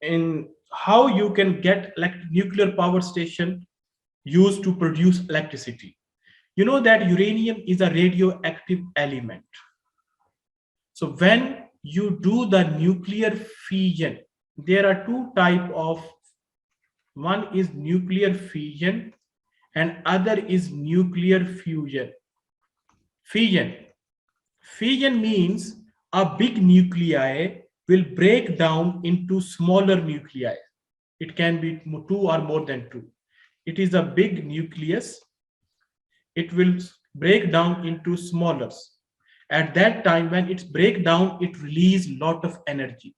in how you can get nuclear power station used to produce electricity. You know that uranium is a radioactive element. So when you do the nuclear fission, there are two types of, one is nuclear fission and other is nuclear fusion. Fission means a big nuclei will break down into smaller nuclei. It can be two or more than two. It is a big nucleus. It will break down into smaller. At that time, when it's break down, it releases a lot of energy.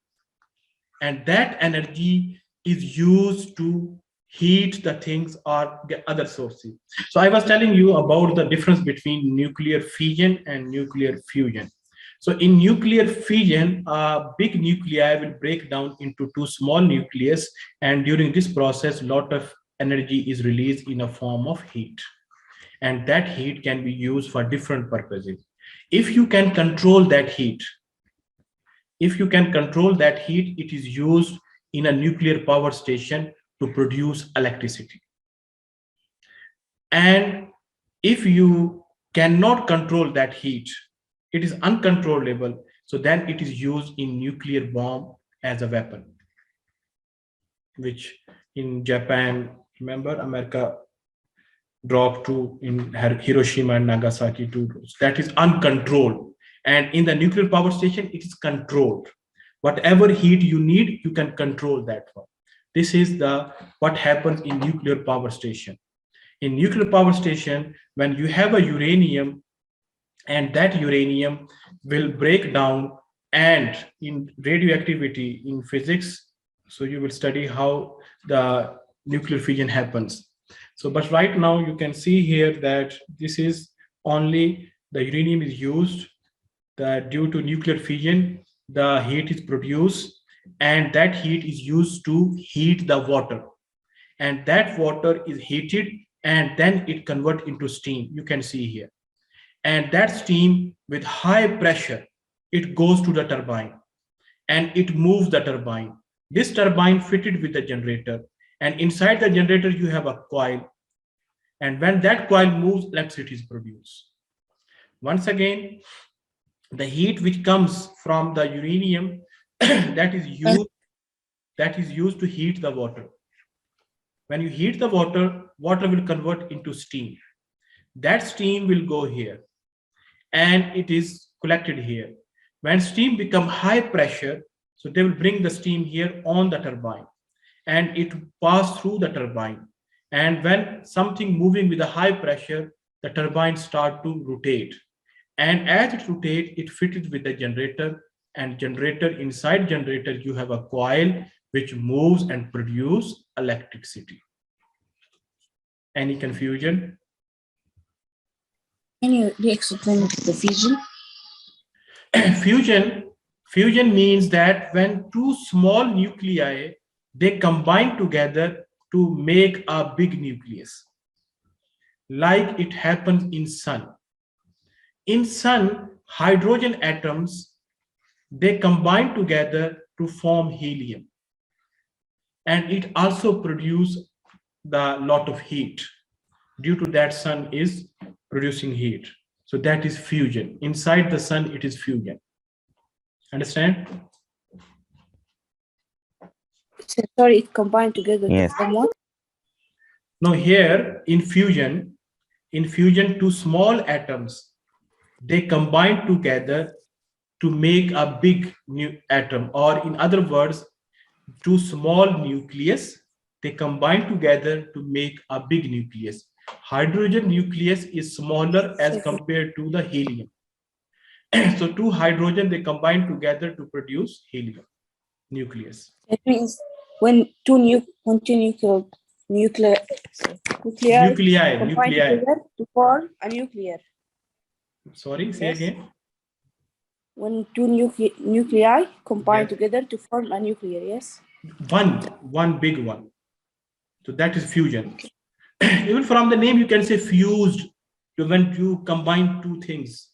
And that energy is used to heat the things or get other sources. So I was telling you about the difference between nuclear fission and nuclear fusion. So in nuclear fission, a big nuclei will break down into two small nucleus, and during this process, a lot of energy is released in a form of heat. And that heat can be used for different purposes. If you can control that heat, it is used in a nuclear power station to produce electricity. And if you cannot control that heat, it is uncontrollable, so then it is used in nuclear bomb as a weapon, which in Japan, remember, America dropped to in Hiroshima and Nagasaki too. That is uncontrolled. And in the nuclear power station, it is controlled. Whatever heat you need, you can control that one. This is what happens in nuclear power station. In nuclear power station, when you have a uranium, and that uranium will break down, and in radioactivity, in physics, so you will study how the nuclear fission happens. So, but right now you can see here that this is only the uranium is used, that due to nuclear fission, the heat is produced, and that heat is used to heat the water. And that water is heated, and then it converts into steam, you can see here. And that steam with high pressure, it goes to the turbine, and it moves the turbine. This turbine fitted with the generator, and inside the generator you have a coil. And when that coil moves, electricity is produced. Once again, the heat which comes from the uranium that is used to heat the water. When you heat the water, water will convert into steam. That steam will go here, and it is collected here. When steam becomes high pressure, so they will bring the steam here on the turbine, and it pass through the turbine. And when something moving with a high pressure, the turbine start to rotate. And as it rotates, it fitted with the generator, and generator, inside generator, you have a coil which moves and produce electricity. Any confusion? Can you explain the fission? Fusion means that when two small nuclei, they combine together to make a big nucleus, like it happens in sun. In sun, hydrogen atoms, they combine together to form helium, and it also produces the lot of heat. Due to that, sun is producing heat. So that is fusion. Inside the sun, it is fusion. Understand? Sorry, it combined together to form what? No, here in fusion, two small atoms, they combine together to make a big new atom, or in other words, two small nucleus, they combine together to make a big nucleus. Hydrogen nucleus is smaller as compared to the helium. So two hydrogen, they combine together to produce helium nucleus. It means when two nuclei combine together to form a nuclear. Sorry, say again. When two nuclei combine together to form a nuclear, yes? One big one. So that is fusion. Okay. Even from the name, you can say fused, when you combine two things.